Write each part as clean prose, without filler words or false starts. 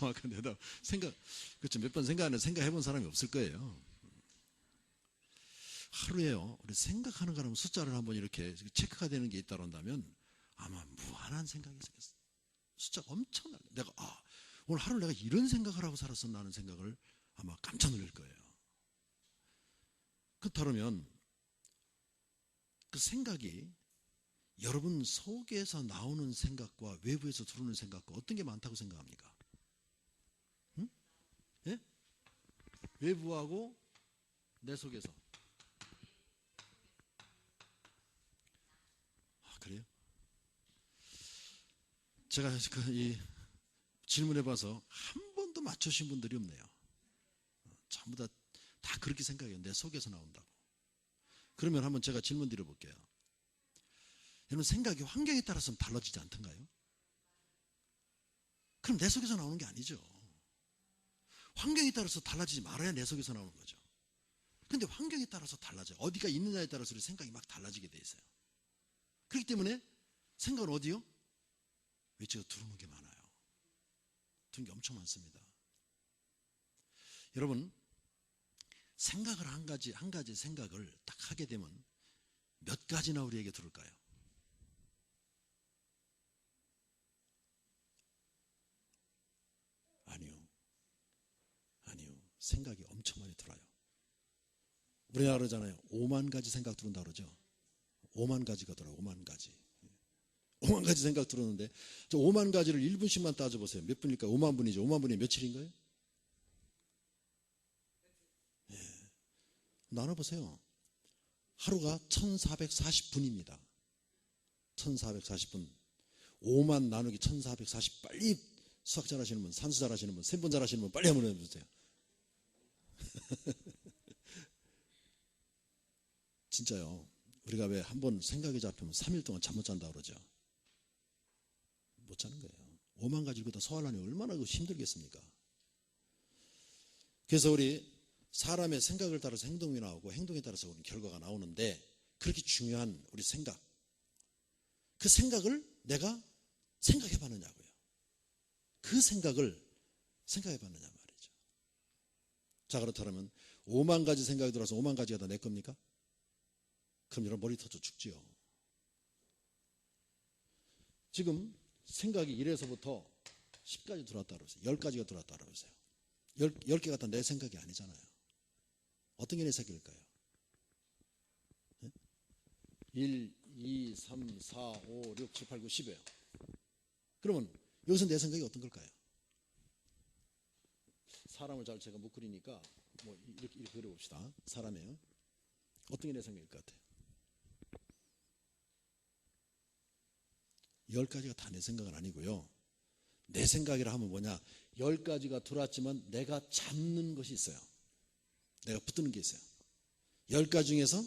정확한 대답. 그렇죠. 몇 번 생각해본 사람이 없을 거예요. 하루에요, 우리 생각하는 거라면 숫자를 한번 이렇게 체크가 되는 게 있다고 한다면 아마 무한한 생각이 생겼어요. 숫자가 엄청나요. 내가, 오늘 하루를 내가 이런 생각을 하고 살았었나 하는 생각을 아마 깜짝 놀랄 거예요. 그렇다면 그 생각이 여러분 속에서 나오는 생각과 외부에서 들어오는 생각과 어떤 게 많다고 생각합니까? 응? 예? 외부하고 내 속에서. 그래요? 제가 이 질문해봐서 한 번도 맞추신 분들이 없네요. 전부 다 그렇게 생각해요. 내 속에서 나온다고. 그러면 한번 제가 질문 드려볼게요. 여러분, 생각이 환경에 따라서는 달라지지 않던가요? 그럼 내 속에서 나오는 게 아니죠. 환경에 따라서 달라지지 말아야 내 속에서 나오는 거죠. 근데 환경에 따라서 달라져요. 어디가 있느냐에 따라서 우리 생각이 막 달라지게 돼 있어요. 그렇기 때문에 생각은 어디요? 외적으로 들어오는 게 많아요. 들어오는 게 엄청 많습니다. 여러분, 생각을 한 가지 생각을 딱 하게 되면 몇 가지나 우리에게 들을까요? 아니요. 생각이 엄청 많이 들어요. 우리나라 그러잖아요. 5만 가지 생각 들어온다 그러죠. 5만 가지가 들어요. 5만 가지. 5만 가지 생각 들었는데 저 5만 가지를 1분씩만 따져보세요. 몇 분일까요? 5만 분이죠. 5만 분이 며칠인가요? 예. 나눠보세요. 하루가 1440분입니다. 1440분. 5만 나누기 1440. 빨리 수학 잘하시는 분, 산수 잘하시는 분, 셈분 잘하시는 분 빨리 한번 해보세요. 진짜요. 우리가 왜 한번 생각이 잡히면 3일 동안 잠 못 잔다 그러죠. 못 자는 거예요. 5만 가지를 다 소화하려니 얼마나 힘들겠습니까? 그래서 우리 사람의 생각을 따라서 행동이 나오고 행동에 따라서 우리 결과가 나오는데 그렇게 중요한 우리 생각, 그 생각을 내가 생각해 봤느냐고요. 그 생각을 생각해 봤느냐 말이죠. 자, 그렇다면 5만 가지 생각이 들어와서 5만 가지가 다 내 겁니까? 그럼 여러분 머리 터져 죽지요. 지금 생각이 1에서부터 10까지 들어왔다 그러세요. 10가지가 들어왔다 그러세요. 10개가 다 내 생각이 아니잖아요. 어떤 게 내 생각일까요? 1, 2, 3, 4, 5, 6, 7, 8, 9, 10이에요. 그러면 여기서 내 생각이 어떤 걸까요? 사람을 잘 제가 못 그리니까 뭐 이렇게 그려봅시다. 사람이에요. 어떤 게 내 생각일 것 같아요? 10가지가 다 내 생각은 아니고요. 내 생각이라 하면 뭐냐? 10가지가 들어왔지만 내가 잡는 것이 있어요. 내가 붙드는 게 있어요. 10가지 중에서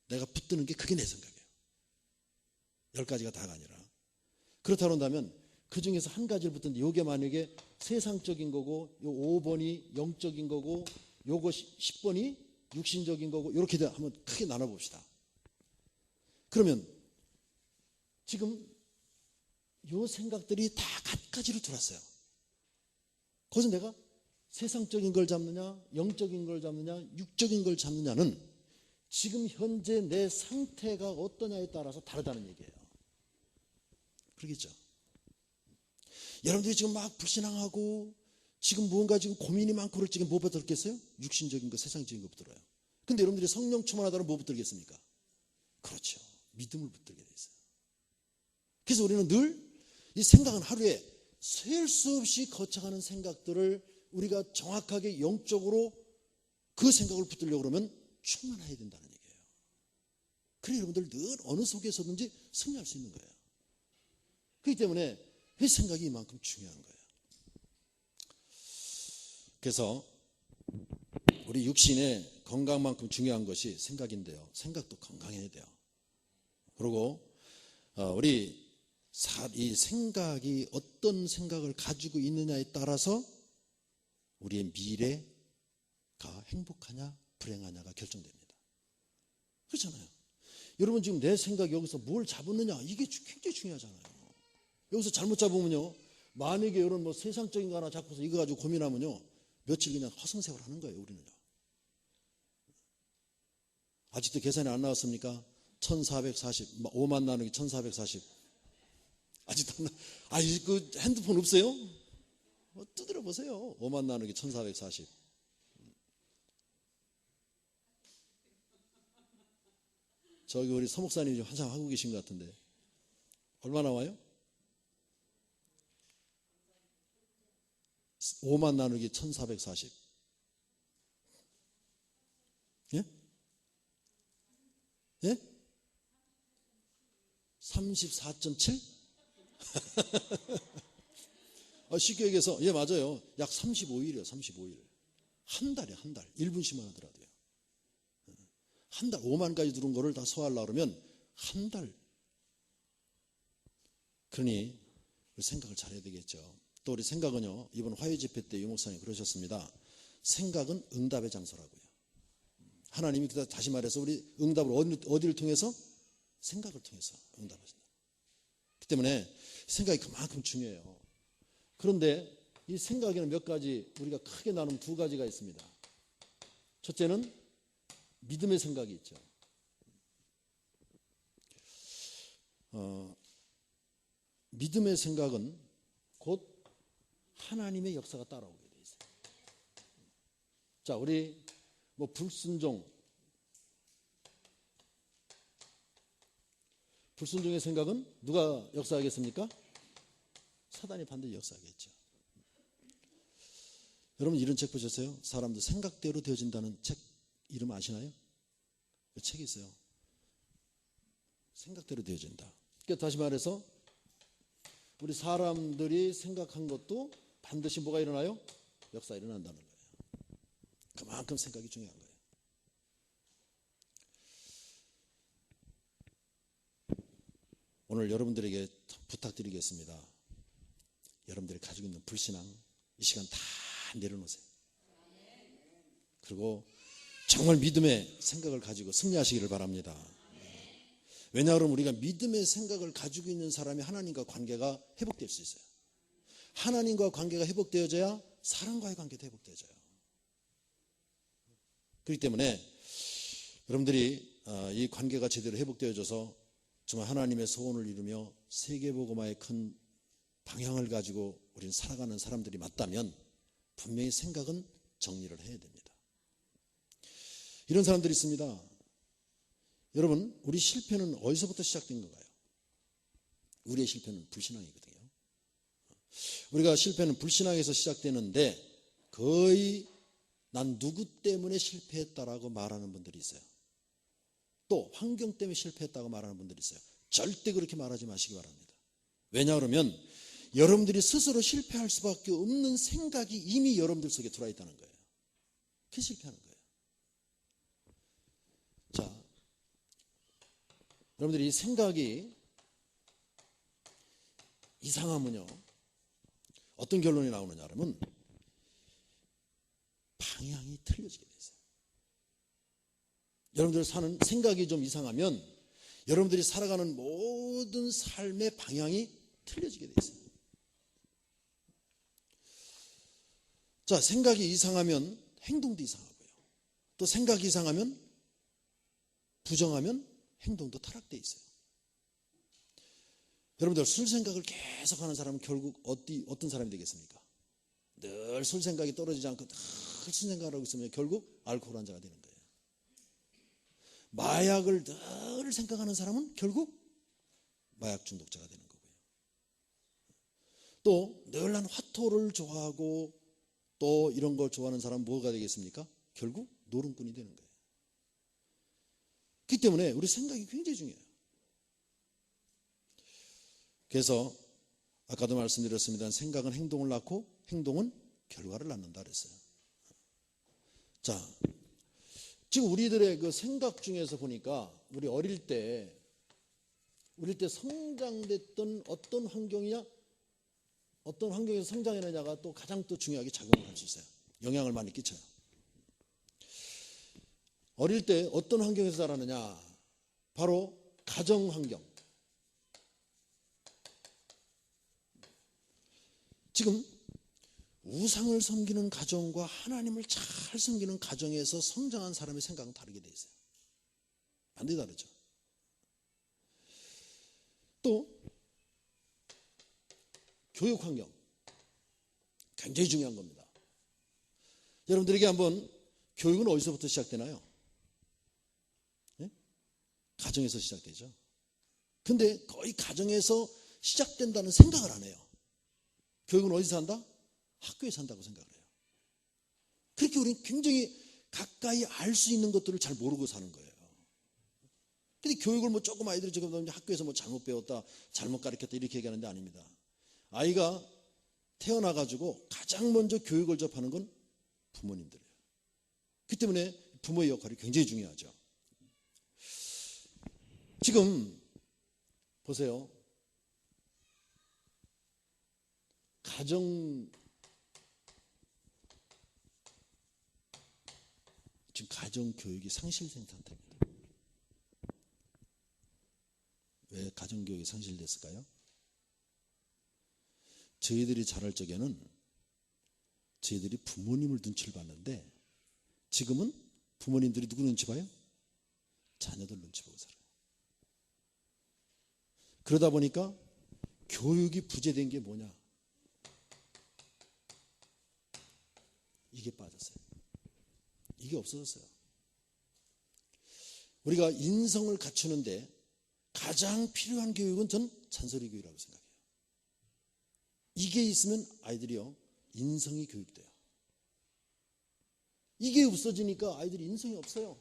내가 붙드는 게 그게 내 생각이에요. 10가지가 다가 아니라. 그렇다고 한다면 그 중에서 한 가지를 붙드는데 이게 만약에 세상적인 거고 요 5번이 영적인 거고 요거 10번이 육신적인 거고 이렇게 한번 크게 나눠봅시다. 그러면 지금 요 생각들이 다 갖가지로 들어왔어요. 거기서 내가 세상적인 걸 잡느냐 영적인 걸 잡느냐 육적인 걸 잡느냐는 지금 현재 내 상태가 어떠냐에 따라서 다르다는 얘기예요. 그러겠죠? 여러분들이 지금 막 불신앙하고 지금 무언가 지금 고민이 많고 그럴 적에 뭐 붙들겠어요? 육신적인 거 세상적인 거 붙들어요. 근데 여러분들이 성령 충만하다면 뭐 붙들겠습니까? 그렇죠. 믿음을 붙들게 돼 있어요. 그래서 우리는 늘 이 생각은 하루에 셀 수 없이 거쳐가는 생각들을 우리가 정확하게 영적으로 그 생각을 붙들려고 그러면 충만해야 된다는 얘기예요. 그래 여러분들 늘 어느 속에서든지 승리할 수 있는 거예요. 그렇기 때문에 이 생각이 이만큼 중요한 거예요. 그래서 우리 육신의 건강만큼 중요한 것이 생각인데요. 생각도 건강해야 돼요. 그리고 우리 이 생각이 어떤 생각을 가지고 있느냐에 따라서 우리의 미래가 행복하냐 불행하냐가 결정됩니다. 그렇잖아요. 여러분 지금 내 생각이 여기서 뭘 잡았느냐 이게 굉장히 중요하잖아요. 여기서 잘못 잡으면요 만약에 이런 뭐 세상적인 거 하나 잡고서 이거 가지고 고민하면요, 며칠 그냥 허송세월 하는 거예요, 우리는요. 아직도 계산이 안 나왔습니까? 1440, 5만 나누기 1440. 아직도 안 나, 그 핸드폰 없어요? 두드려 보세요. 5만 나누기 1440. 저기 우리 서목사님이 지금 한참 하고 계신 것 같은데. 얼마 나와요? 5만 나누기 1440. 예? 예? 34.7? 쉽게 얘기해서, 예, 맞아요. 약 35일이에요, 35일. 한 달이에요, 한 달. 1분씩만 하더라도요. 한 달, 5만까지 들은 거를 다 소화하려고 그러면 한 달. 그러니, 우리 생각을 잘해야 되겠죠. 또 우리 생각은요, 이번 화요 집회 때 유 목사님 그러셨습니다. 생각은 응답의 장소라고요. 하나님이 다시 말해서 우리 응답을 어디를 통해서? 생각을 통해서 응답하신다. 그렇기 때문에 생각이 그만큼 중요해요. 그런데 이 생각에는 몇 가지, 우리가 크게 나누면 두 가지가 있습니다. 첫째는 믿음의 생각이 있죠. 믿음의 생각은 곧 하나님의 역사가 따라오게 돼 있어요. 자, 우리 뭐 불순종의 생각은 누가 역사하겠습니까? 사단이 반드시 역사하겠죠. 여러분 이런 책 보셨어요? 사람들 생각대로 되어진다는 책 이름 아시나요? 그 책이 있어요. 생각대로 되어진다. 그러니까 다시 말해서 우리 사람들이 생각한 것도 반드시 뭐가 일어나요? 역사가 일어난다는 거예요. 그만큼 생각이 중요한 거예요. 오늘 여러분들에게 부탁드리겠습니다. 여러분들이 가지고 있는 불신앙 이 시간 다 내려놓으세요. 그리고 정말 믿음의 생각을 가지고 승리하시기를 바랍니다. 왜냐하면 우리가 믿음의 생각을 가지고 있는 사람이 하나님과 관계가 회복될 수 있어요. 하나님과 관계가 회복되어져야 사람과의 관계도 회복되어져요. 그렇기 때문에 여러분들이 이 관계가 제대로 회복되어져서 정말 하나님의 소원을 이루며 세계복음화의 큰 방향을 가지고 우리는 살아가는 사람들이 맞다면 분명히 생각은 정리를 해야 됩니다. 이런 사람들이 있습니다. 여러분, 우리 실패는 어디서부터 시작된 건가요? 우리의 실패는 불신앙이거든요. 우리가 실패는 불신앙에서 시작되는데 거의 난 누구 때문에 실패했다라고 말하는 분들이 있어요. 또 환경 때문에 실패했다고 말하는 분들이 있어요. 절대 그렇게 말하지 마시기 바랍니다. 왜냐하면 여러분들이 스스로 실패할 수밖에 없는 생각이 이미 여러분들 속에 들어와 있다는 거예요. 그게 실패하는 거예요. 자, 여러분들이 이 생각이 이상하면요 어떤 결론이 나오느냐 하면 방향이 틀려지게 돼 있어요. 여러분들 사는 생각이 좀 이상하면 여러분들이 살아가는 모든 삶의 방향이 틀려지게 돼 있어요. 자, 생각이 이상하면 행동도 이상하고요. 또 생각이 이상하면 부정하면 행동도 타락돼 있어요. 여러분들 술 생각을 계속하는 사람은 결국 어떤 사람이 되겠습니까? 늘 술 생각이 떨어지지 않고 늘 술 생각을 하고 있으면 결국 알코올 환자가 되는 거예요. 마약을 늘 생각하는 사람은 결국 마약 중독자가 되는 거고요. 또 늘 난 화토를 좋아하고 또 이런 걸 좋아하는 사람은 뭐가 되겠습니까? 결국 노름꾼이 되는 거예요. 그렇기 때문에 우리 생각이 굉장히 중요해요. 그래서 아까도 말씀드렸습니다. 생각은 행동을 낳고 행동은 결과를 낳는다 그랬어요. 자, 지금 우리들의 그 생각 중에서 보니까 우리 어릴 때 성장됐던 어떤 환경이냐, 어떤 환경에서 성장했느냐가 또 가장 또 중요하게 작용을 할 수 있어요. 영향을 많이 끼쳐요. 어릴 때 어떤 환경에서 자라느냐, 바로 가정 환경. 지금 우상을 섬기는 가정과 하나님을 잘 섬기는 가정에서 성장한 사람의 생각은 다르게 돼 있어요. 완전히 다르죠. 또 교육 환경 굉장히 중요한 겁니다. 여러분들에게 한번 교육은 어디서부터 시작되나요? 네? 가정에서 시작되죠. 근데 거의 가정에서 시작된다는 생각을 안 해요. 교육은 어디서 한다? 학교에서 한다고 생각을 해요. 그렇게 우리는 굉장히 가까이 알 수 있는 것들을 잘 모르고 사는 거예요. 근데 교육을 뭐 조금 아이들이 지금 학교에서 뭐 잘못 배웠다, 잘못 가르쳤다 이렇게 얘기하는 데 아닙니다. 아이가 태어나가지고 가장 먼저 교육을 접하는 건 부모님들이에요. 그 때문에 부모의 역할이 굉장히 중요하죠. 지금 보세요. 지금 가정교육이 상실된 상태입니다. 왜 가정교육이 상실됐을까요? 저희들이 자랄 적에는 저희들이 부모님을 눈치를 봤는데 지금은 부모님들이 누구 눈치 봐요? 자녀들 눈치 보고 살아요. 그러다 보니까 교육이 부재된 게 뭐냐? 이게 빠졌어요. 이게 없어졌어요. 우리가 인성을 갖추는데 가장 필요한 교육은 전 잔소리 교육이라고 생각해요. 이게 있으면 아이들이요 인성이 교육돼요. 이게 없어지니까 아이들이 인성이 없어요.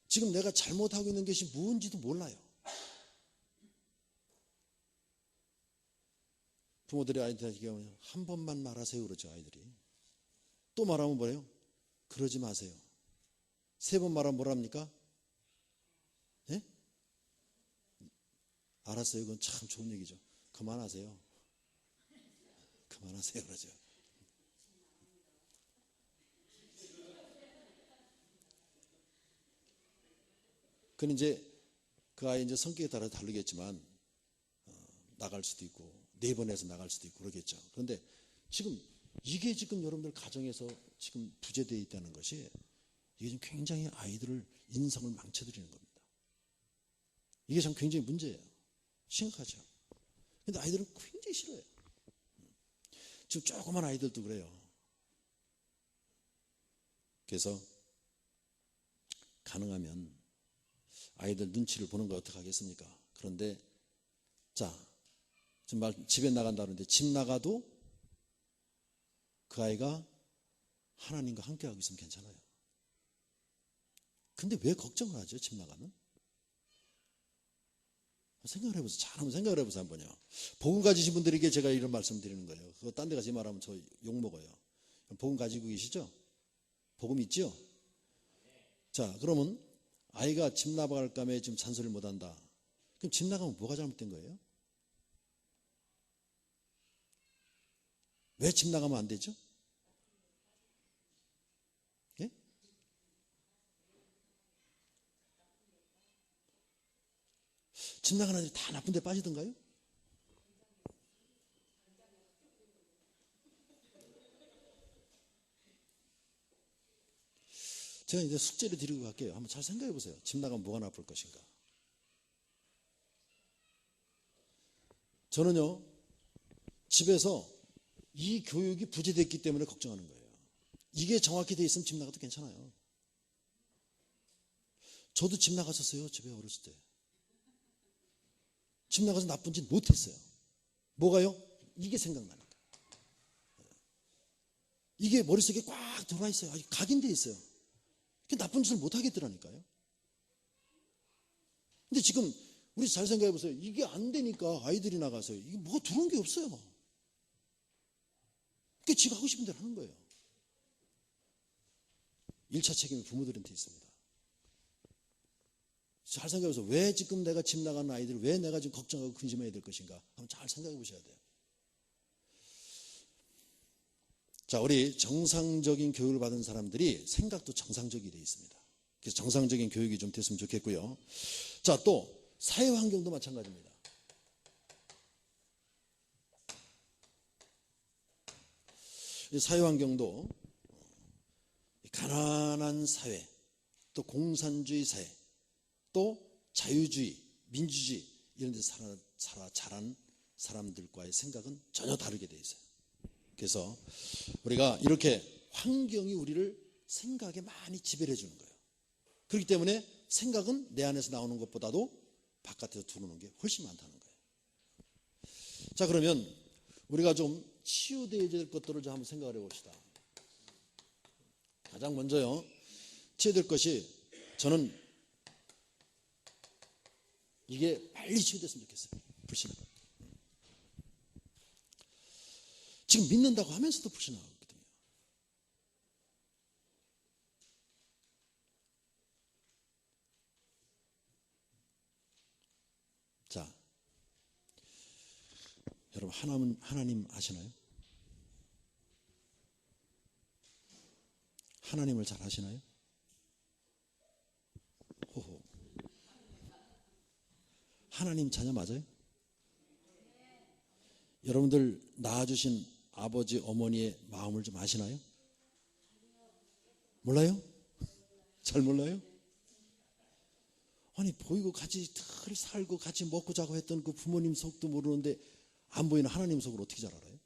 지금 내가 잘못하고 있는 것이 무엇인지도 몰라요. 부모들이 아이들에게 한 번만 말하세요 그러죠. 아이들이 또 말하면 뭐래요? 그러지 마세요. 3번 말하면 뭐랍니까? 예? 알았어요. 그건 참 좋은 얘기죠. 그만하세요. 그만하세요 그러죠. 그건 이제 그 아이 이제 성격에 따라 다르겠지만 나갈 수도 있고 4번 해서 나갈 수도 있고 그러겠죠. 그런데 지금 이게 지금 여러분들 가정에서 지금 부재되어 있다는 것이 이게 지금 굉장히 아이들을 인성을 망쳐드리는 겁니다. 이게 참 굉장히 문제예요. 심각하죠. 근데 아이들은 굉장히 싫어요. 지금 조그만 아이들도 그래요. 그래서 가능하면 아이들 눈치를 보는 거 어떻게 하겠습니까? 그런데 자, 지금 집에 나간다는데 집 나가도 그 아이가 하나님과 함께하고 있으면 괜찮아요. 근데 왜 걱정을 하죠? 집 나가면? 생각을 해보세요. 잘 한번 생각을 해보세요. 한번요. 복음 가지신 분들에게 제가 이런 말씀 드리는 거예요. 그거 딴 데 가지 말하면 저 욕먹어요. 복음 가지고 계시죠? 복음 있죠? 자, 그러면 아이가 집 나갈 감에 지금 잔소리를 못한다. 그럼 집 나가면 뭐가 잘못된 거예요? 왜 집 나가면 안 되죠? 예? 집 나가는 애들이 다 나쁜 데 빠지던가요? 제가 이제 숙제를 드리고 갈게요. 한번 잘 생각해 보세요. 집 나가면 뭐가 나쁠 것인가? 저는요, 집에서 이 교육이 부재됐기 때문에 걱정하는 거예요. 이게 정확히 돼 있으면 집 나가도 괜찮아요. 저도 집 나갔었어요. 집에 어렸을 때. 집 나가서 나쁜 짓 못했어요. 뭐가요? 이게 생각나니까. 이게 머릿속에 꽉 들어와 있어요. 각인돼 있어요. 나쁜 짓을 못 하겠더라니까요. 근데 지금 우리 잘 생각해 보세요. 이게 안 되니까 아이들이 나가서 이게 뭐가 들어온 게 없어요. 그러니까 지가 하고 싶은 대로 하는 거예요. 1차 책임이 부모들한테 있습니다. 잘 생각해 보세요. 왜 지금 내가 집 나가는 아이들을 왜 내가 지금 걱정하고 근심해야 될 것인가? 한번 잘 생각해 보셔야 돼요. 자, 우리 정상적인 교육을 받은 사람들이 생각도 정상적이 되어 있습니다. 그래서 정상적인 교육이 좀 됐으면 좋겠고요. 자, 또 사회 환경도 마찬가지입니다. 이 사회환경도 가난한 사회, 또 공산주의 사회, 또 자유주의, 민주주의 이런 데서 살아 자란 사람들과의 생각은 전혀 다르게 돼 있어요. 그래서 우리가 이렇게 환경이 우리를 생각에 많이 지배를 해주는 거예요. 그렇기 때문에 생각은 내 안에서 나오는 것보다도 바깥에서 들어오는 게 훨씬 많다는 거예요. 자, 그러면 우리가 좀 치유되어야 될 것들을 좀 한번 생각을 해봅시다. 가장 먼저요, 치유될 것이, 저는 이게 빨리 치유됐으면 좋겠어요. 불신앙. 지금 믿는다고 하면서도 불신앙하거든요. 자, 여러분 하나님 아시나요? 하나님을 잘 아시나요? 호호. 하나님 자녀 맞아요? 여러분들 낳아주신 아버지 어머니의 마음을 좀 아시나요? 몰라요? 잘 몰라요? 아니, 보이고 같이 늘 살고 같이 먹고 자고 했던 그 부모님 속도 모르는데 안 보이는 하나님 속을 어떻게 잘 알아요?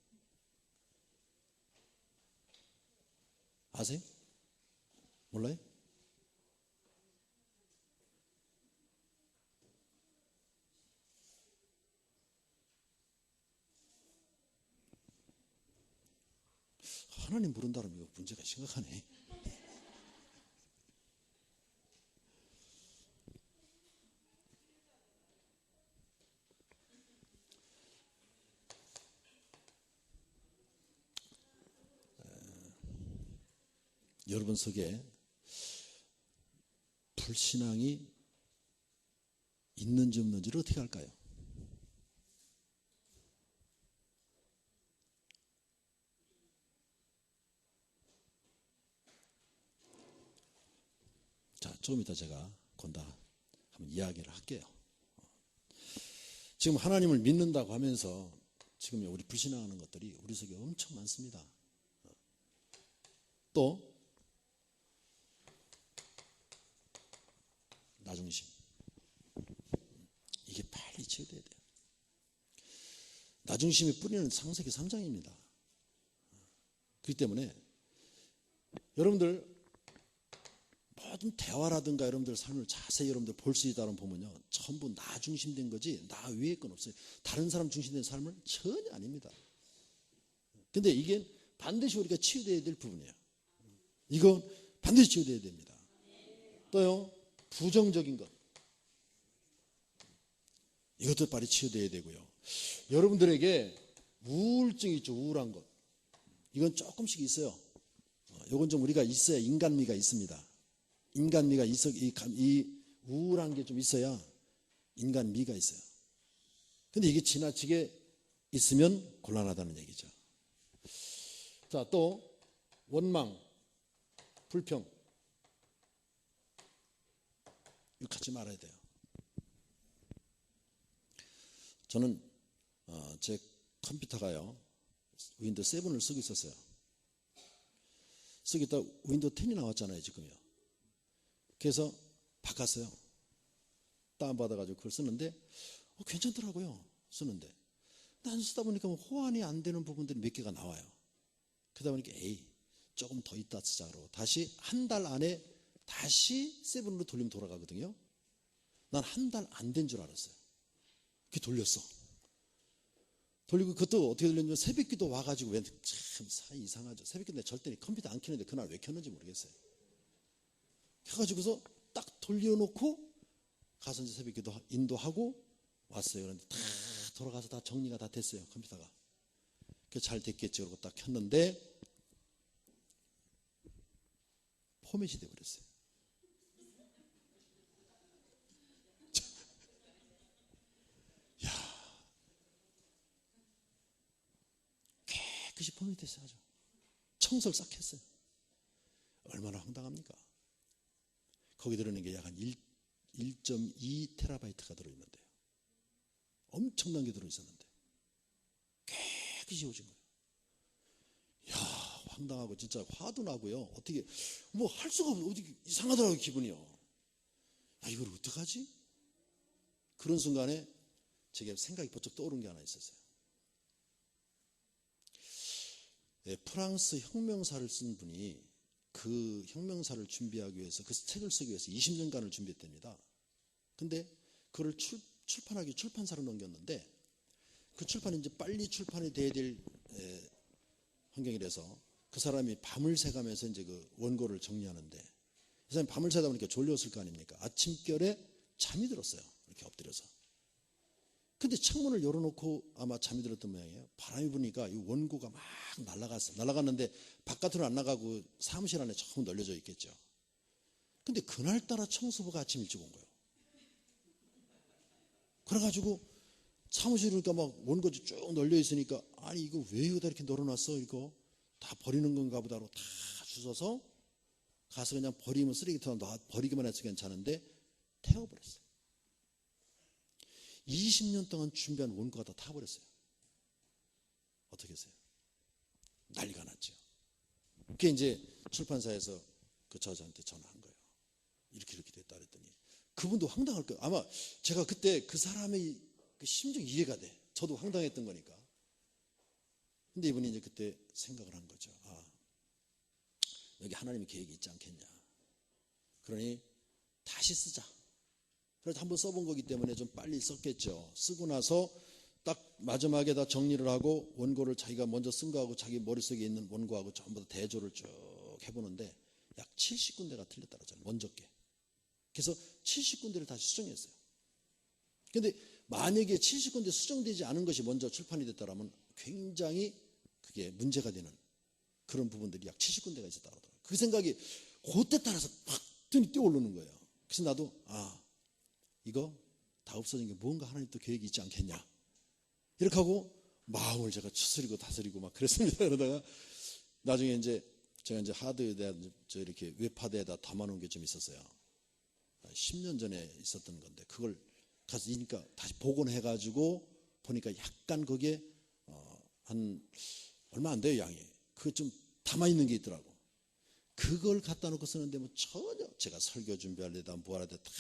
아세요? 몰라요? 하나님 모른다면 이거 문제가 심각하네. 여러분 속에 불신앙이 있는지 없는지를 어떻게 할까요? 자, 조금 이따 제가 건다 한번 이야기를 할게요. 지금 하나님을 믿는다고 하면서 지금 우리 불신앙하는 것들이 우리 속에 엄청 많습니다. 또 나중심, 이게 빨리 치유돼야 돼요. 나중심이 뿌리는 창세기 3장입니다. 그렇기 때문에 여러분들 모든 대화라든가 여러분들 삶을 자세히 여러분들 볼 수 있다고 보면요, 전부 나 중심된 거지 나 위에 건 없어요. 다른 사람 중심된 삶은 전혀 아닙니다. 근데 이게 반드시 우리가 치유돼야 될 부분이에요. 이거 반드시 치유돼야 됩니다. 또요, 부정적인 것, 이것도 빨리 치유돼야 되고요. 여러분들에게 우울증이 있죠. 우울한 것, 이건 조금씩 있어요. 이건 좀 우리가 있어야, 인간미가 있습니다. 인간미가 있어, 이 우울한 게 좀 있어야 인간미가 있어요. 근데 이게 지나치게 있으면 곤란하다는 얘기죠. 자, 또 원망, 불평, 이거 갖지 말아야 돼요. 저는 제 컴퓨터가요, 윈도우 7을 쓰고 있었어요. 쓰고 있다 윈도우 10이 나왔잖아요, 지금요. 그래서 바꿨어요. 다운받아가지고 그걸 쓰는데 괜찮더라고요. 쓰는데 난 쓰다 보니까 호환이 안 되는 부분들이 몇 개가 나와요. 그러다 보니까 조금 더 있다 쓰자 그러고 다시 한 달 안에 다시 7으로 돌리면 돌아가거든요. 난 한 달 안 된 줄 알았어요. 그게 돌렸어. 돌리고 그것도 어떻게 돌렸냐면 새벽기도 와가지고, 참 이상하죠. 새벽기도 내가 절대 컴퓨터 안 켜는데 그날 왜 켰는지 모르겠어요. 켜가지고서 딱 돌려놓고 가서 이제 새벽기도 인도하고 왔어요. 그런데 다 돌아가서 다 정리가 다 됐어요, 컴퓨터가. 그래서 잘 됐겠죠. 그러고 딱 켰는데 포맷이 돼버렸어요. 깨끗이 포맷이 됐어요. 아주 청소를 싹 했어요. 얼마나 황당합니까? 거기 들어있는 게 약 한 1.2TB가 들어있는데요. 엄청난 게 들어있었는데 깨끗이 지워진 거예요. 이야, 황당하고 진짜 화도 나고요. 어떻게 뭐 할 수가 없어. 어떻게 이상하더라고요, 기분이요. 야, 이걸 어떡하지? 그런 순간에 제게 생각이 번쩍 떠오른 게 하나 있었어요. 네, 프랑스 혁명사를 쓴 분이 그 혁명사를 준비하기 위해서 그 책을 쓰기 위해서 20년간을 준비했답니다. 근데 그걸 출판하기 출판사로 넘겼는데 그 출판이 이제 빨리 출판이 돼야 될 환경이라서 그 사람이 밤을 새가면서 이제 그 원고를 정리하는데 그 사람이 밤을 새다 보니까 졸렸을 거 아닙니까? 아침결에 잠이 들었어요. 이렇게 엎드려서. 근데 창문을 열어놓고 아마 잠이 들었던 모양이에요. 바람이 부니까 이 원고가 막 날아갔어요. 날아갔는데 바깥으로 안 나가고 사무실 안에 전부 널려져 있겠죠. 근데 그날따라 청소부가 아침 일찍 온 거예요. 그래가지고 사무실을 막 원고지 쭉 널려 있으니까 아니 이거 왜 여기다 이렇게 널어놨어? 이거 다 버리는 건가 보다로 다 주워서 가서 그냥 버리면 쓰레기통에 버리기만 해서 괜찮은데 태워버렸어요. 20년 동안 준비한 원고가 다 타버렸어요. 어떻게 했어요? 난리가 났죠. 그게 이제 출판사에서 그 저자한테 전화한 거예요. 이렇게 됐다 그랬더니 그분도 황당할 거예요. 아마 제가 그때 그 사람의 그 심정 이해가 돼. 저도 황당했던 거니까. 근데 이분이 이제 그때 생각을 한 거죠. 아, 여기 하나님의 계획이 있지 않겠냐. 그러니 다시 쓰자. 그래서 한번 써본 거기 때문에 좀 빨리 썼겠죠. 쓰고 나서 딱 마지막에 다 정리를 하고 원고를 자기가 먼저 쓴 거하고 자기 머릿속에 있는 원고하고 전부 다 대조를 쭉 해보는데 약 70군데가 틀렸다 그러잖아요. 먼저 게. 그래서 70군데를 다시 수정했어요. 근데 만약에 70군데 수정되지 않은 것이 먼저 출판이 됐다면 굉장히 그게 문제가 되는 그런 부분들이 약 70군데가 있었다고 하더라고요. 그 생각이 그때 따라서 팍 뛰어오르는 거예요. 그래서 나도 이거 다 없어진 게 뭔가 하나님 또 계획이 있지 않겠냐. 이렇게 하고 마음을 제가 추스리고 다스리고 막 그랬습니다. 그러다가 나중에 이제 제가 이제 하드에다 이렇게 웹하드에다 담아놓은 게 좀 있었어요. 10년 전에 있었던 건데 그걸 가서 그러니까 다시 복원해가지고 보니까 약간 거기에 한 얼마 안 돼요, 양이. 그거 좀 담아있는 게 있더라고. 그걸 갖다 놓고 쓰는데 뭐 전혀 제가 설교 준비할 때다 뭐할 때 다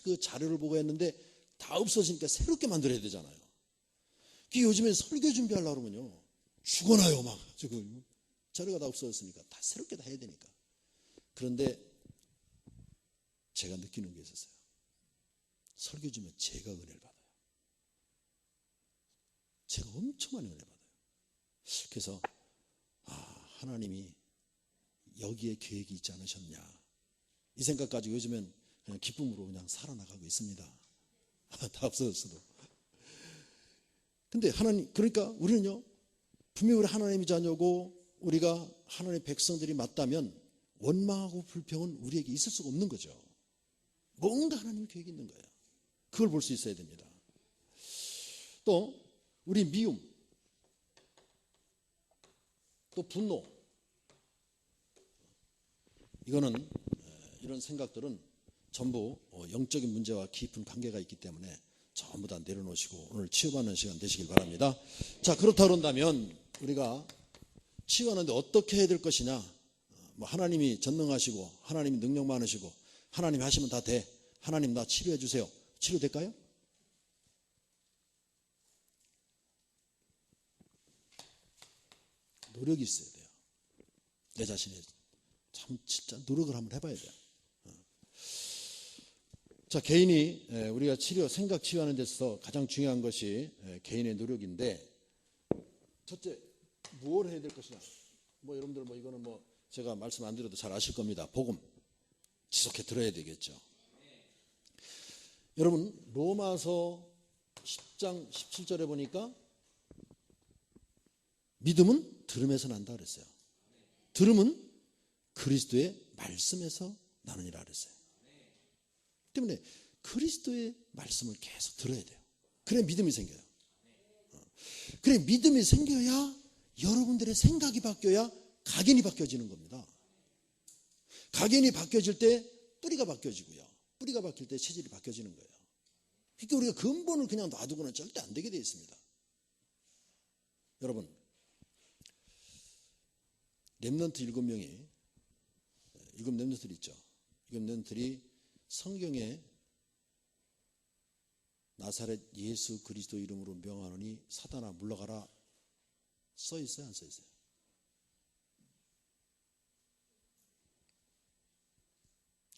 그 자료를 보고 했는데 다 없어지니까 새롭게 만들어야 되잖아요. 그 요즘에 설교 준비하려고 그러면요 죽어나요 막 지금 자료가 다 없어졌으니까 다 새롭게 다 해야 되니까. 그런데 제가 느끼는 게 있었어요. 설교 주면 제가 은혜를 받아요. 제가 엄청 많이 은혜 받아요. 그래서 하나님이 여기에 계획이 있지 않으셨냐 이 생각 가지고 요즘엔 그냥 기쁨으로 그냥 살아나가고 있습니다. 다 없어졌어도. 근데 하나님 그러니까 우리는요 분명히 우리 하나님의 자녀고 우리가 하나님의 백성들이 맞다면 원망하고 불평은 우리에게 있을 수가 없는 거죠. 뭔가 하나님의 계획이 있는 거예요. 그걸 볼 수 있어야 됩니다. 또 우리 미움 또 분노 이거는 이런 생각들은 전부 영적인 문제와 깊은 관계가 있기 때문에 전부 다 내려놓으시고 오늘 치유받는 시간 되시길 바랍니다. 자, 그렇다 그런다면 우리가 치유하는데 어떻게 해야 될 것이냐. 뭐 하나님이 전능하시고 하나님이 능력 많으시고 하나님이 하시면 다 돼. 하나님 나 치료해 주세요. 치료될까요? 노력이 있어야 돼요. 내 자신이 참 진짜 노력을 한번 해봐야 돼요. 자, 개인이 우리가 생각 치유하는 데서 가장 중요한 것이 개인의 노력인데 첫째, 무엇을 해야 될 것이냐. 뭐 여러분들 뭐 이거는 뭐 제가 말씀 안 드려도 잘 아실 겁니다. 복음 지속해 들어야 되겠죠. 여러분 로마서 10장 17절에 보니까 믿음은 들음에서 난다 그랬어요. 들음은 그리스도의 말씀에서 나느니라 그랬어요. 때문에 그리스도의 말씀을 계속 들어야 돼요. 그래 믿음이 생겨요. 그래 믿음이 생겨야 여러분들의 생각이 바뀌어야 각인이 바뀌어지는 겁니다. 각인이 바뀌어질 때 뿌리가 바뀌어지고요. 뿌리가 바뀔 때 체질이 바뀌어지는 거예요. 그러니까 우리가 근본을 그냥 놔두고는 절대 안 되게 되어 있습니다. 여러분 렘넌트 7명이, 7렘넌트들이 있죠. 7렘넌트들이 성경에 나사렛 예수 그리스도 이름으로 명하노니 사단아 물러가라 써 있어요, 안 써 있어요?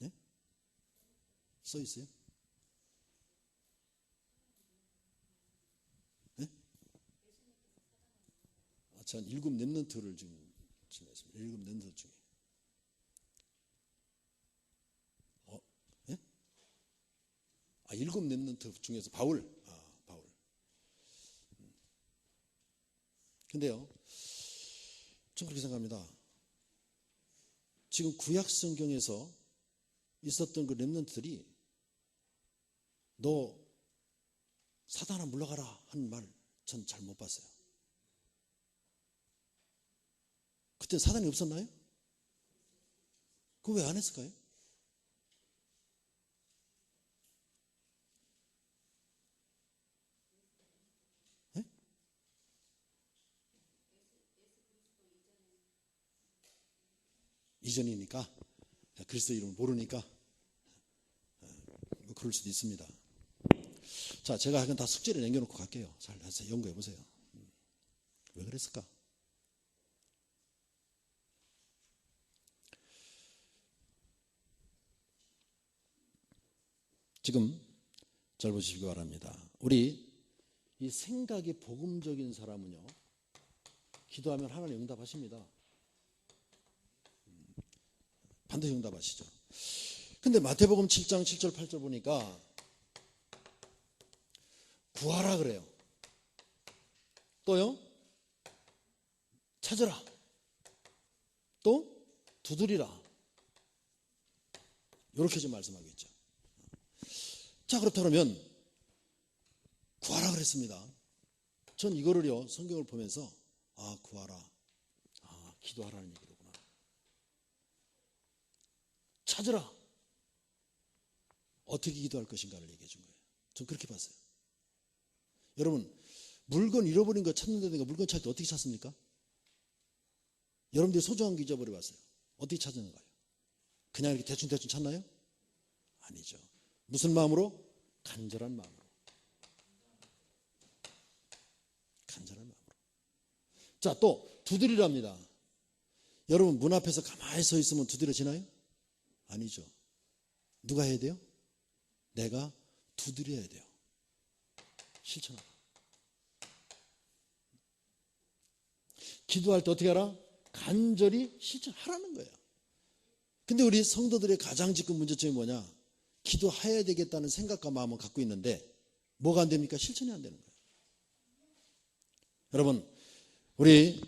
네? 써 있어요? 네? 전 7렘넌트를 지금 지냈습니다. 7렘넌트 중에. 예? 7렘넌트 중에서 바울. 바울. 근데요, 전 그렇게 생각합니다. 지금 구약 성경에서 있었던 그 렘넌트들이 너 사단아 물러가라 하는 말 전 잘 못 봤어요. 그때 사단이 없었나요? 그거 왜 안 했을까요? 네? 이전이니까, 그리스도 이름을 모르니까 그럴 수도 있습니다. 자, 제가 이건 다 숙제를 남겨놓고 갈게요. 잘 해서 연구해 보세요. 왜 그랬을까? 지금 잘 보시기 바랍니다. 우리 이 생각이 복음적인 사람은요, 기도하면 하나님 응답하십니다. 반드시 응답하시죠. 근데 마태복음 7장 7절 8절 보니까 구하라 그래요. 또요, 찾으라. 또 두드리라. 이렇게 좀 말씀하고 있죠. 자, 그렇다면 구하라 그랬습니다. 전 이거를요, 성경을 보면서 구하라, 기도하라는 얘기로구나. 찾으라, 어떻게 기도할 것인가를 얘기해 준 거예요. 전 그렇게 봤어요. 여러분, 물건 잃어버린 거 찾는 데니까 물건 찾을 때 어떻게 찾습니까? 여러분들이 소중한 거 잊어버려 봤어요. 어떻게 찾는 거예요? 그냥 이렇게 대충 찾나요? 아니죠. 무슨 마음으로? 간절한 마음으로. 간절한 마음으로. 자, 또 두드리랍니다. 여러분, 문 앞에서 가만히 서 있으면 두드려지나요? 아니죠. 누가 해야 돼요? 내가 두드려야 돼요. 실천하라. 기도할 때 어떻게 하라? 간절히 실천하라는 거예요. 근데 우리 성도들의 가장 큰 문제점이 뭐냐? 기도해야 되겠다는 생각과 마음을 갖고 있는데 뭐가 안 됩니까? 실천이 안 되는 거예요. 여러분, 우리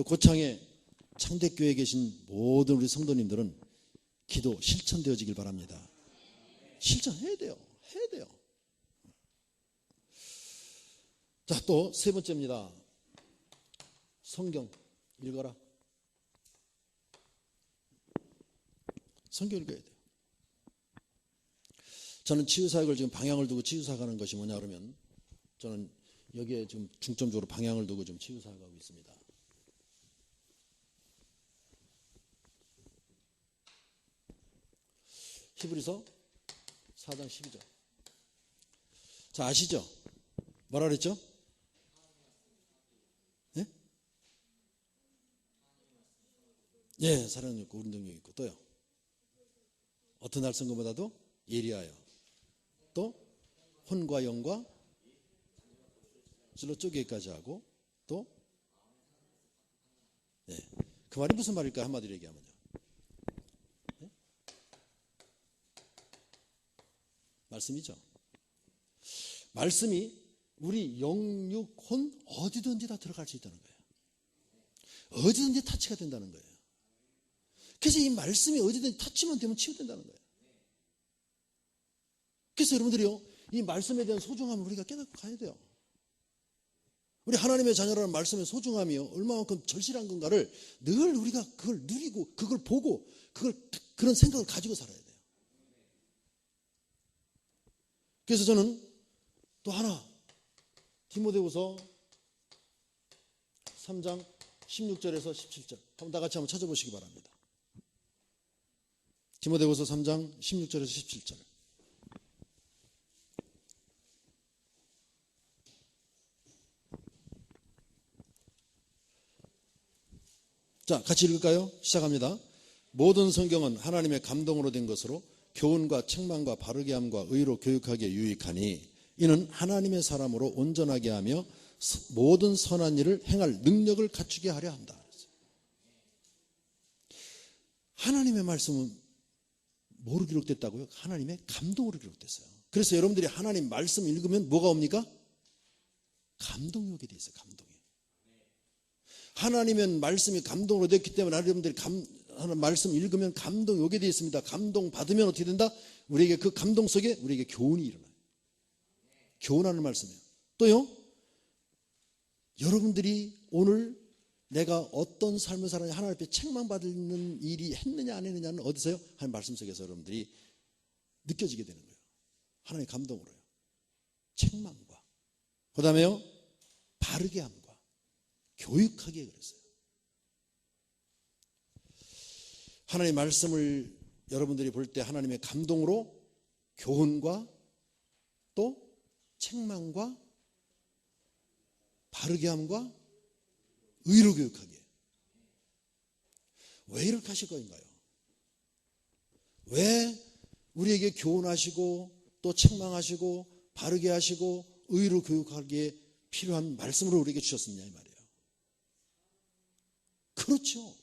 고창에 창대교회에 계신 모든 우리 성도님들은 기도 실천되어지길 바랍니다. 실천해야 돼요. 해야 돼요. 자, 또 세 번째입니다. 성경 읽어라. 성경 읽어야 돼요. 저는 치유사역을 지금 방향을 두고 치유사역하는 것이 뭐냐 그러면 저는 여기에 지금 중점적으로 방향을 두고 좀 치유사역하고 있습니다. 히브리서 4장 12절. 자, 아시죠? 뭐라 그랬죠? 네? 예, 사랑이 있고 운동력이 있고 또요. 어떤 날성금보다도 예리하여 또 혼과 영과 질로 쪼개기까지 하고 또 네. 그 말이 무슨 말일까요? 한마디로 얘기하면요. 네? 말씀이죠. 말씀이 우리 영육, 혼 어디든지 다 들어갈 수 있다는 거예요. 어디든지 타치가 된다는 거예요. 그래서 이 말씀이 어디든지 타치만 되면 치유된다는 거예요. 그래서 여러분들이요, 이 말씀에 대한 소중함을 우리가 깨닫고 가야 돼요. 우리 하나님의 자녀라는 말씀의 소중함이요, 얼마만큼 절실한 건가를 늘 우리가 그걸 누리고 그걸 보고 그런 생각을 가지고 살아야 돼요. 그래서 저는 또 하나, 디모데후서 3장 16절에서 17절 한번 다 같이 한번 찾아보시기 바랍니다. 디모데후서 3장 16절에서 17절. 자, 같이 읽을까요? 시작합니다. 모든 성경은 하나님의 감동으로 된 것으로 교훈과 책망과 바르게 함과 의로 교육하기에 유익하니 이는 하나님의 사람으로 온전하게 하며 모든 선한 일을 행할 능력을 갖추게 하려 한다. 하나님의 말씀은 뭐로 기록됐다고요? 하나님의 감동으로 기록됐어요. 그래서 여러분들이 하나님 말씀 읽으면 뭐가 옵니까? 감동이 오게 돼 있어요. 감동이. 하나님의 말씀이 감동으로 됐기 때문에 여러분들이 말씀 읽으면 감동이 오게 돼 있습니다. 감동 받으면 어떻게 된다? 우리에게 그 감동 속에 우리에게 교훈이 일어나요. 교훈하는 말씀이에요. 또요, 여러분들이 오늘 내가 어떤 삶을 살았냐, 하나님 앞에 책망받는 일이 했느냐 안 했느냐는 어디서요? 하나님 말씀 속에서 여러분들이 느껴지게 되는 거예요. 하나님의 감동으로요. 책망과 그 다음에요, 바르게 함과 교육하기에 그랬어요. 하나님의 말씀을 여러분들이 볼 때 하나님의 감동으로 교훈과 또 책망과 바르게 함과 의로 교육하기에. 왜 이렇게 하실 거인가요? 왜 우리에게 교훈하시고 또 책망하시고 바르게 하시고 의로 교육하기에 필요한 말씀으로 우리에게 주셨느냐 이 말이에요. 그렇죠.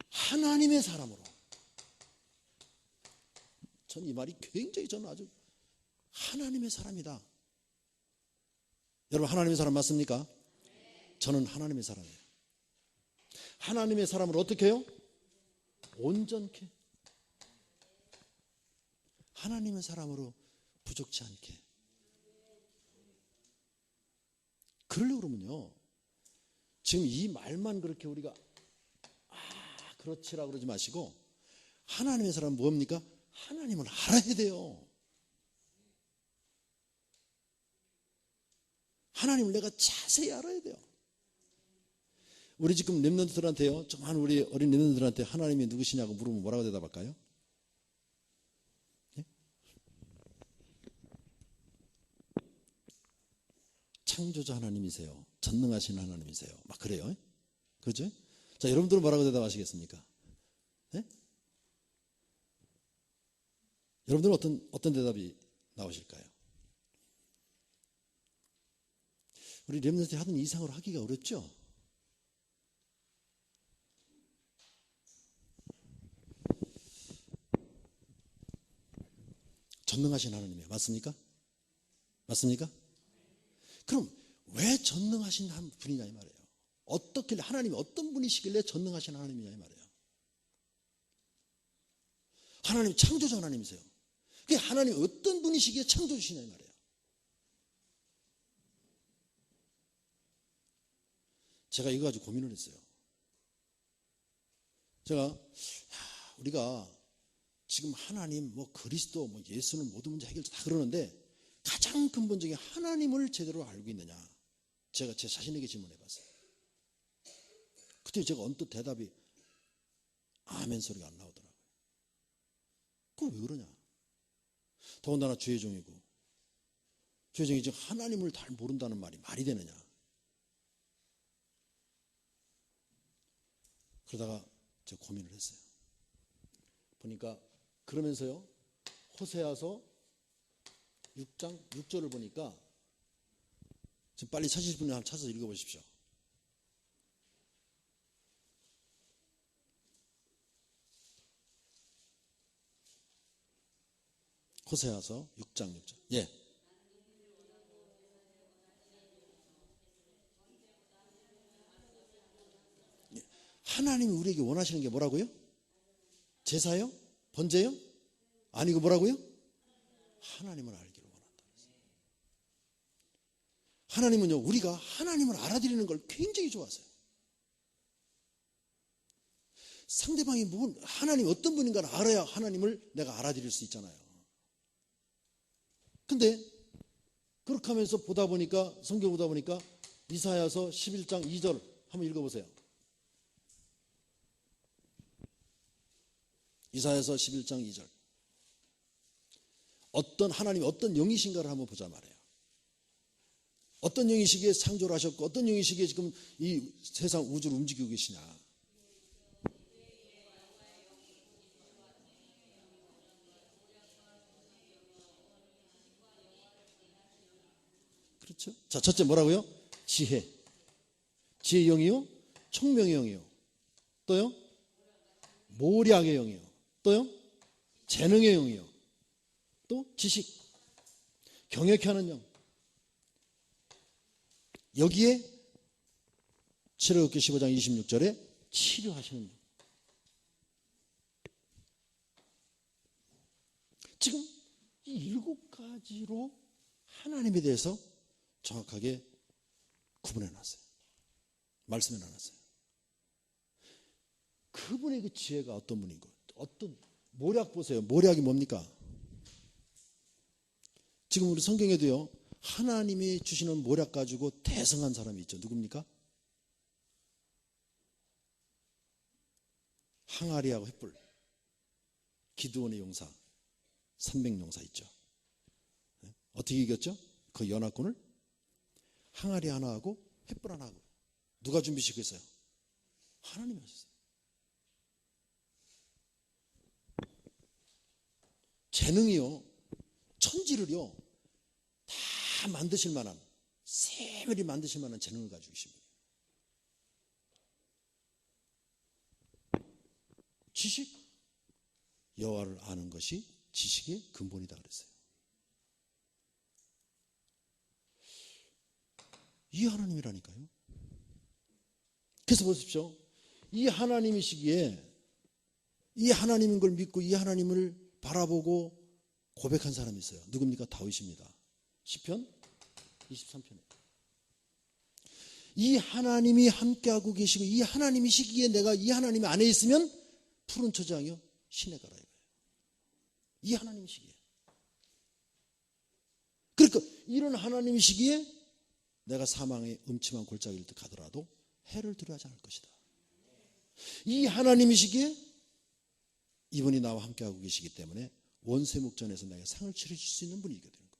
하나님의 사람으로. 전 이 말이 굉장히 저는 아주 하나님의 사람이다. 여러분 하나님의 사람 맞습니까? 저는 하나님의 사람이에요. 하나님의 사람을 어떻게 해요? 온전케. 하나님의 사람으로 부족치 않게. 그러려고 그러면요, 지금 이 말만 그렇게 우리가 그렇지라고 그러지 마시고 하나님의 사람은 뭡니까? 하나님을 알아야 돼요. 하나님을 내가 자세히 알아야 돼요. 우리 지금 렘넌트들한테요, 정말 우리 어린 렘넌트들한테 하나님이 누구시냐고 물으면 뭐라고 대답할까요? 네? 창조자 하나님이세요. 전능하신 하나님이세요. 막 그래요. 그렇죠? 자, 여러분들은 뭐라고 대답하시겠습니까? 네? 여러분들은 어떤 대답이 나오실까요? 우리 렘넌트들이 하던 이상으로 하기가 어렵죠? 전능하신 하나님이에요. 맞습니까? 맞습니까? 그럼 왜 전능하신 분이냐 이 말이에요. 어떻게 하나님이 어떤 분이시길래 전능하신 하나님이냐 이 말이에요. 하나님 창조자 하나님이세요. 그게 하나님이 어떤 분이시기에 창조주시냐 이 말이에요. 제가 이거 가지고 고민을 했어요. 제가 우리가 지금 하나님, 그리스도, 예수는 모든 문제 해결 다 그러는데 가장 근본적인 하나님을 제대로 알고 있느냐? 제가 제 자신에게 질문해 봤어요. 그때 제가 언뜻 대답이 아멘 소리가 안 나오더라고요. 그건 왜 그러냐? 더군다나 주의 종이고, 주의 종이 지금 하나님을 잘 모른다는 말이 되느냐? 그러다가 제가 고민을 했어요. 보니까 그러면서요, 호세아서 6장 6절을 보니까, 지금 빨리 찾으실 분이 한번 찾아서 읽어보십시오. 호세아서 6장 6절. 예. 하나님이 우리에게 원하시는 게 뭐라고요? 제사요? 번제요? 아니고 뭐라고요? 하나님을 알기를 원한다. 하나님은요, 우리가 하나님을 알아들이는 걸 굉장히 좋아하세요. 상대방이 하나님이 어떤 분인가를 알아야 하나님을 내가 알아들일 수 있잖아요. 근데 그렇게 하면서 보다 보니까, 성경 보다 보니까 이사야서 11장 2절 한번 읽어보세요. 이사야서 11장 2절. 하나님이 어떤 영이신가를 한번 보자 말이에요. 어떤 영이시기에 창조를 하셨고 어떤 영이시기에 지금 이 세상 우주를 움직이고 계시냐. 그렇죠? 자, 첫째 뭐라고요? 지혜의 영이요, 총명의 영이요, 또요 모략의 영이요, 또요 재능의 영이요, 또 지식, 경외케 하는 영. 여기에 출애굽기 15장 26절에 치료하시는 영. 지금 이 7가지로 하나님에 대해서 정확하게 구분해 놨어요. 말씀해 놨어요. 그분의 그 지혜가 어떤 분인가? 어떤 모략 보세요. 모략이 뭡니까? 지금 우리 성경에도요, 하나님이 주시는 모략 가지고 대성한 사람이 있죠. 누굽니까? 항아리하고 횃불, 기드온의 용사, 300용사 있죠. 어떻게 이겼죠? 그 연합군을 항아리 하나 하고 횃불 하나 하고. 누가 준비시켰어요? 하나님이 하셨어요. 재능이요, 천지를요 다 만드실 만한, 세밀히 만드실 만한 재능을 가지고 계십니다. 지식, 여호와를 아는 것이 지식의 근본이다 그랬어요. 이 하나님이라니까요. 그래서 보십시오. 이 하나님이시기에 이 하나님인 걸 믿고 이 하나님을 바라보고 고백한 사람이 있어요. 누굽니까? 다윗입니다. 시편 23편에 이 하나님이 함께하고 계시고 이 하나님이시기에 내가 이 하나님 안에 있으면 푸른 초장이요 시내 가라 이거예요. 이 하나님이시기에. 그러니까 이런 하나님이시기에 내가 사망의 음침한 골짜기를 가더라도 해를 두려워하지 않을 것이다. 이 하나님이시기에 이분이 나와 함께하고 계시기 때문에 원세목전에서 내가 상을 치르실 수 있는 분이 되는 거예요.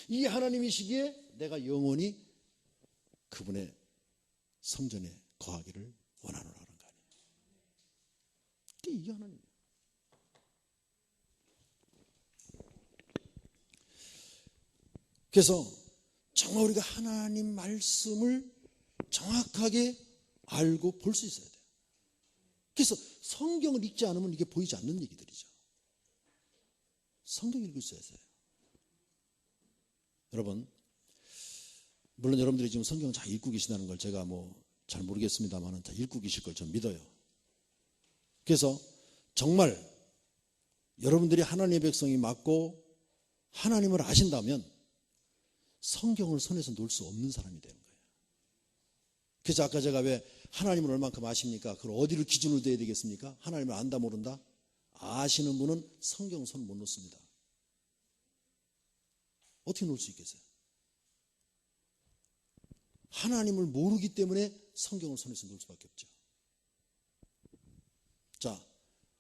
이 하나님이시기에 내가 영원히 그분의 성전에 거하기를 원하노라는 거 아니에요. 이 하나님. 그래서 정말 우리가 하나님 말씀을 정확하게 알고 볼 수 있어야 돼요. 그래서 성경을 읽지 않으면 이게 보이지 않는 얘기들이죠. 성경 읽을 수 있어야 돼요. 여러분, 물론 여러분들이 지금 성경 잘 읽고 계시다는 걸 제가 잘 모르겠습니다만 다 읽고 계실 걸 좀 믿어요. 그래서 정말 여러분들이 하나님의 백성이 맞고 하나님을 아신다면 성경을 손에서 놓을 수 없는 사람이 되는 거예요. 그래서 아까 제가 왜 하나님을 얼만큼 아십니까? 그걸 어디를 기준으로 둬야 되겠습니까? 하나님을 안다 모른다? 아시는 분은 성경 손 못 놓습니다. 어떻게 놓을 수 있겠어요? 하나님을 모르기 때문에 성경을 손에서 놓을 수밖에 없죠. 자,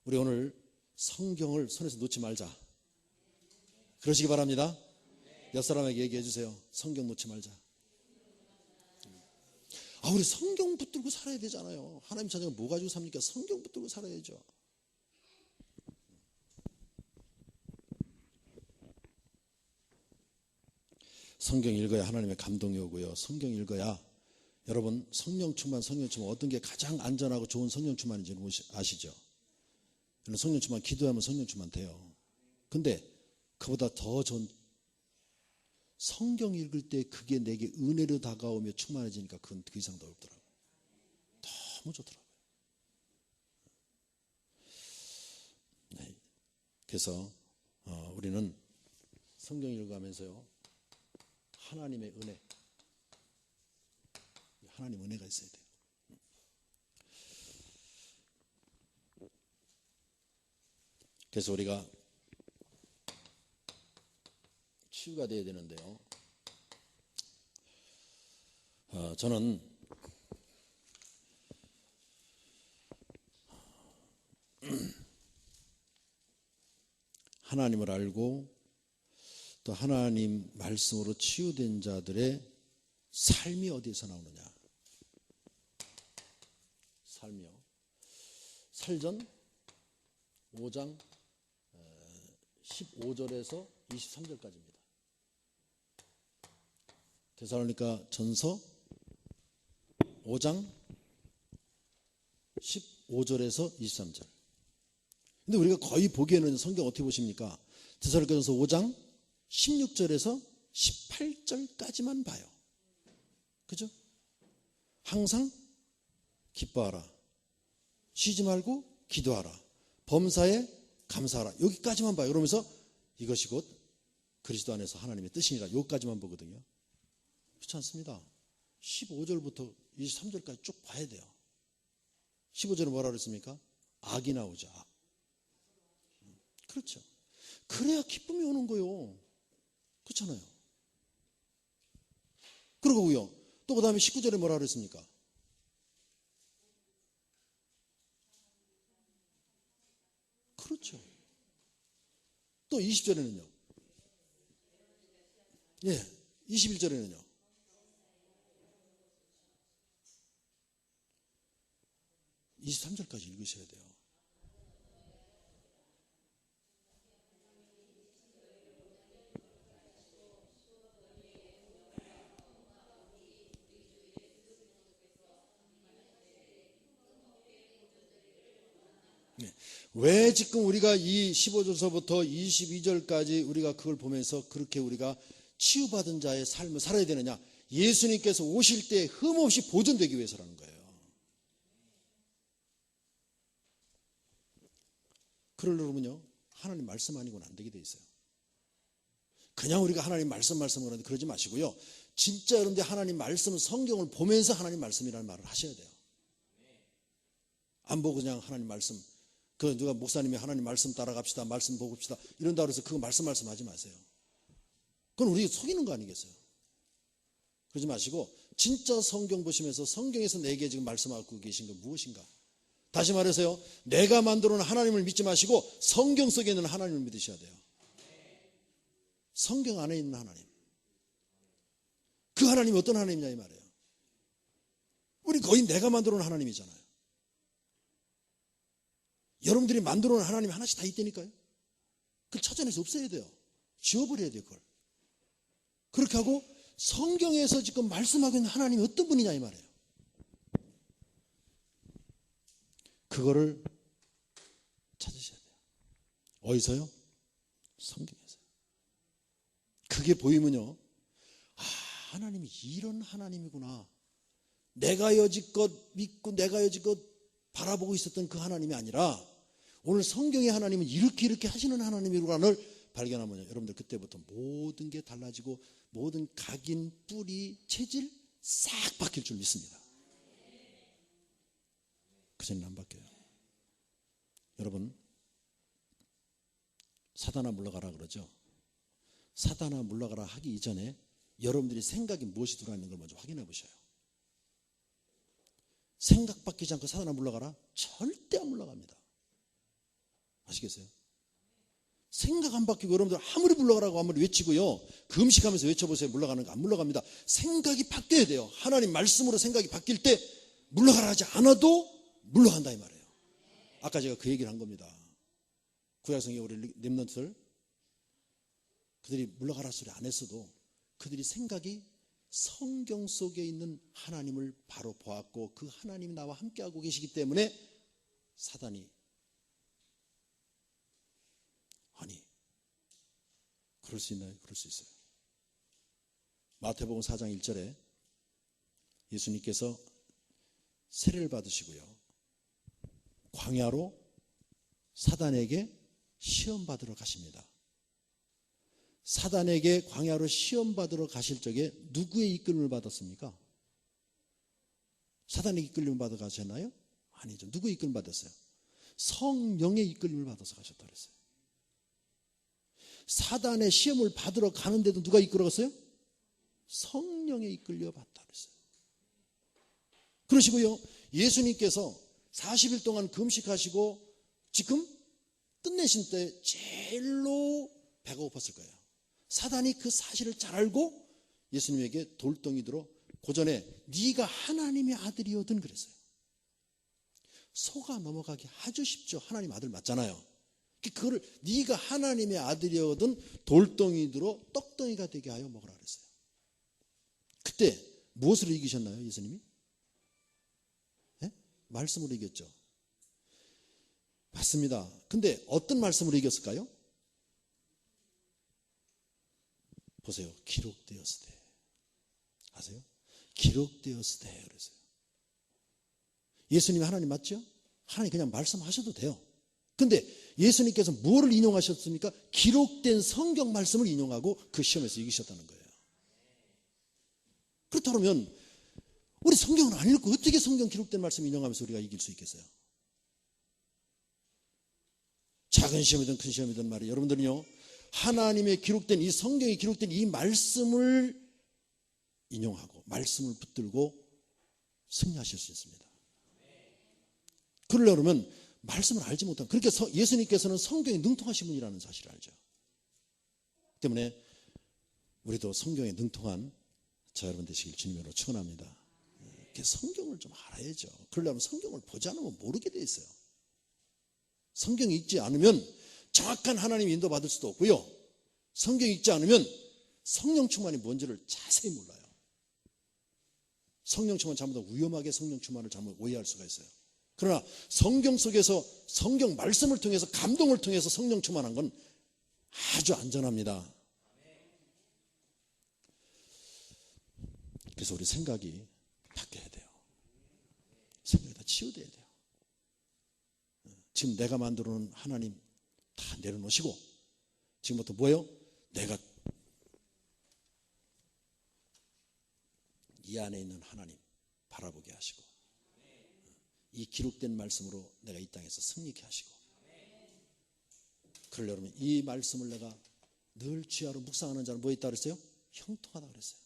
우리 오늘 성경을 손에서 놓지 말자. 그러시기 바랍니다. 옆 사람에게 얘기해 주세요. 성경 놓지 말자. 우리 성경 붙들고 살아야 되잖아요. 하나님 자녀가 뭐 가지고 삽니까? 성경 붙들고 살아야죠. 성경 읽어야 하나님의 감동이 오고요. 성경 읽어야 여러분 성령 충만 어떤 게 가장 안전하고 좋은 성령 충만인지 아시죠? 성령 충만 기도하면 성령 충만 돼요. 근데 그보다 더 좋은 성경 읽을 때 그게 내게 은혜로 다가오며 충만해지니까 그건 그 이상 더 없더라고요. 너무 좋더라고요. 네. 그래서 우리는 성경 읽어가면서요 하나님의 은혜, 하나님 은혜가 있어야 돼요. 그래서 우리가 치유가 돼야 되는데요. 저는 하나님을 알고 또 하나님 말씀으로 치유된 자들의 삶이 어디에서 나오느냐? 삶이요. 살전 5장 15절에서 23절까지입니다. 데살로니가 전서 5장 15절에서 23절. 근데 우리가 거의 보기에는 성경 어떻게 보십니까? 데살로니가전서 5장 16절에서 18절까지만 봐요. 그죠? 항상 기뻐하라. 쉬지 말고 기도하라. 범사에 감사하라. 여기까지만 봐요. 그러면서 이것이 곧 그리스도 안에서 하나님의 뜻이니라. 여기까지만 보거든요. 그렇지 않습니다. 15절부터 23절까지 쭉 봐야 돼요. 15절은 뭐라 그랬습니까? 악이 나오자. 그렇죠. 그래야 기쁨이 오는 거요. 그렇잖아요. 그러고요. 또 그 다음에 19절에 뭐라 그랬습니까? 그렇죠. 또 20절에는요. 예, 21절에는요. 이 23절까지 읽으셔야 돼요. 왜 지금 우리가 이 15절서부터 22절까지 우리가 그걸 보면서 그렇게 우리가 치유받은 자의 삶을 살아야 되느냐? 예수님께서 오실 때 흠없이 보존되기 위해서라는 거예요. 그러려면요, 하나님 말씀 아니고는 안 되게 돼 있어요. 그냥 우리가 하나님 말씀 그러는데 그러지 마시고요. 진짜 여러분들 하나님 말씀, 성경을 보면서 하나님 말씀이라는 말을 하셔야 돼요. 안 보고 그냥 하나님 말씀, 그 누가 목사님이 하나님 말씀 따라갑시다, 말씀 보고 봅시다 이런다 그래서 그거 말씀하지 마세요. 그건 우리 속이는 거 아니겠어요? 그러지 마시고 진짜 성경 보시면서 성경에서 내게 지금 말씀하고 계신 건 무엇인가? 다시 말해서요, 내가 만들어 놓은 하나님을 믿지 마시고 성경 속에 있는 하나님을 믿으셔야 돼요. 성경 안에 있는 하나님. 그 하나님이 어떤 하나님이냐 이 말이에요. 우리 거의 내가 만들어 놓은 하나님이잖아요. 여러분들이 만들어 놓은 하나님이 하나씩 다 있다니까요. 그걸 찾아내서 없애야 돼요. 지워버려야 돼요. 그걸. 그렇게 하고 성경에서 지금 말씀하고 있는 하나님이 어떤 분이냐 이 말이에요. 그거를 찾으셔야 돼요. 어디서요? 성경에서요. 그게 보이면요, 아, 하나님이 이런 하나님이구나. 내가 여지껏 믿고 내가 여지껏 바라보고 있었던 그 하나님이 아니라 오늘 성경의 하나님은 이렇게 하시는 하나님이구나를 발견하면요, 여러분들 그때부터 모든 게 달라지고 모든 각인, 뿌리, 체질 싹 바뀔 줄 믿습니다. 그전에는 안 바뀌어요. 여러분, 사단아 물러가라 그러죠. 사단아 물러가라 하기 이전에 여러분들이 생각이 무엇이 들어있는 걸 먼저 확인해 보셔요. 생각 바뀌지 않고 사단아 물러가라? 절대 안 물러갑니다. 아시겠어요? 생각 안 바뀌고 여러분들 아무리 물러가라고 아무리 외치고요, 금식하면서 외쳐보세요. 물러가는 거 안 물러갑니다. 생각이 바뀌어야 돼요. 하나님 말씀으로 생각이 바뀔 때 물러가라 하지 않아도 물러간다 이 말이에요. 아까 제가 그 얘기를 한 겁니다. 구약성의 우리 렘넌트들, 그들이 물러가라 소리 안 했어도 그들이 생각이 성경 속에 있는 하나님을 바로 보았고 그 하나님이 나와 함께하고 계시기 때문에 사단이, 아니 그럴 수 있나요? 그럴 수 있어요. 마태복음 4장 1절에 예수님께서 세례를 받으시고요, 광야로 사단에게 시험 받으러 가십니다. 사단에게 광야로 시험 받으러 가실 적에 누구의 이끌림을 받았습니까? 사단의 이끌림을 받아 가셨나요? 아니죠. 누구의 이끌림을 받았어요? 성령의 이끌림을 받아서 가셨다 그랬어요. 사단의 시험을 받으러 가는데도 누가 이끌어갔어요? 성령에 이끌려 봤다 그랬어요. 그러시고요, 예수님께서 40일 동안 금식하시고 지금 끝내신 때 제일로 배가 고팠을 거예요. 사단이 그 사실을 잘 알고 예수님에게 돌덩이 들어 고전에 네가 하나님의 아들이거든 그랬어요. 속아 넘어가기 아주 쉽죠. 하나님 아들 맞잖아요. 그거를 네가 하나님의 아들이거든 돌덩이 들어 떡덩이가 되게 하여 먹으라 그랬어요. 그때 무엇으로 이기셨나요, 예수님이? 네? 말씀으로 이겼죠. 맞습니다. 근데 어떤 말씀으로 이겼을까요? 보세요. 기록되었으되. 아세요? 기록되었으되 그랬어요. 예수님이 하나님 맞죠? 하나님 그냥 말씀하셔도 돼요. 근데 예수님께서 뭐를 인용하셨습니까? 기록된 성경 말씀을 인용하고 그 시험에서 이기셨다는 거예요. 그렇다면 우리 성경은 안 읽고 어떻게 성경 기록된 말씀 인용하면서 우리가 이길 수 있겠어요? 작은 시험이든 큰 시험이든 말이에요. 여러분들은요, 하나님의 기록된 이 성경에 기록된 이 말씀을 인용하고 말씀을 붙들고 승리하실 수 있습니다. 그러려면 말씀을 알지 못한, 그렇게 예수님께서는 성경에 능통하신 분이라는 사실을 알죠. 때문에 우리도 성경에 능통한 저 여러분 되시길 주님으로 축원합니다. 성경을 좀 알아야죠. 그러려면 성경을 보지 않으면 모르게 돼 있어요. 성경이 읽지 않으면 정확한 하나님 인도 받을 수도 없고요. 성경이 읽지 않으면 성령 충만이 뭔지를 자세히 몰라요. 성령 충만 잘못하면 위험하게 성령 충만을 잘못 오해할 수가 있어요. 그러나 성경 속에서 성경 말씀을 통해서 감동을 통해서 성령 충만한 건 아주 안전합니다. 그래서 우리 생각이 바뀌어야 돼요. 생각이 다 치유돼야 돼요. 지금 내가 만들어 놓은 하나님 다 내려놓으시고 지금부터 뭐예요? 내가 이 안에 있는 하나님 바라보게 하시고 이 기록된 말씀으로 내가 이 땅에서 승리케 하시고, 그러려면 이 말씀을 내가 늘 주야로 묵상하는 자는 뭐 있다 그랬어요? 형통하다 그랬어요.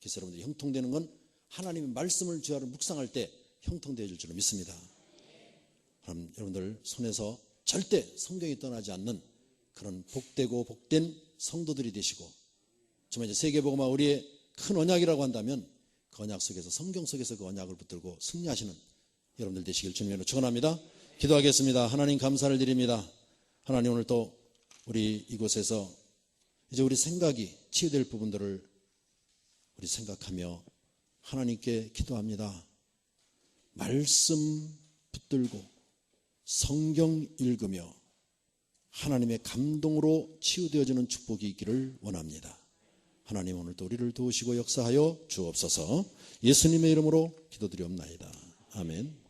그래서 여러분들 형통되는 건 하나님의 말씀을 주야로 묵상할 때 형통되어질 줄로 믿습니다. 그럼 여러분들 손에서 절대 성경이 떠나지 않는 그런 복되고 복된 성도들이 되시고, 정말 이제 세계복음화 우리의 큰 언약이라고 한다면 그 언약 속에서, 성경 속에서 그 언약을 붙들고 승리하시는 여러분들 되시길 주님으로 축원합니다. 기도하겠습니다. 하나님 감사를 드립니다. 하나님 오늘 또 우리 이곳에서 이제 우리 생각이 치유될 부분들을 우리 생각하며 하나님께 기도합니다. 말씀 붙들고 성경 읽으며 하나님의 감동으로 치유되어지는 축복이 있기를 원합니다. 하나님 오늘도 우리를 도우시고 역사하여 주옵소서. 예수님의 이름으로 기도드리옵나이다. 아멘.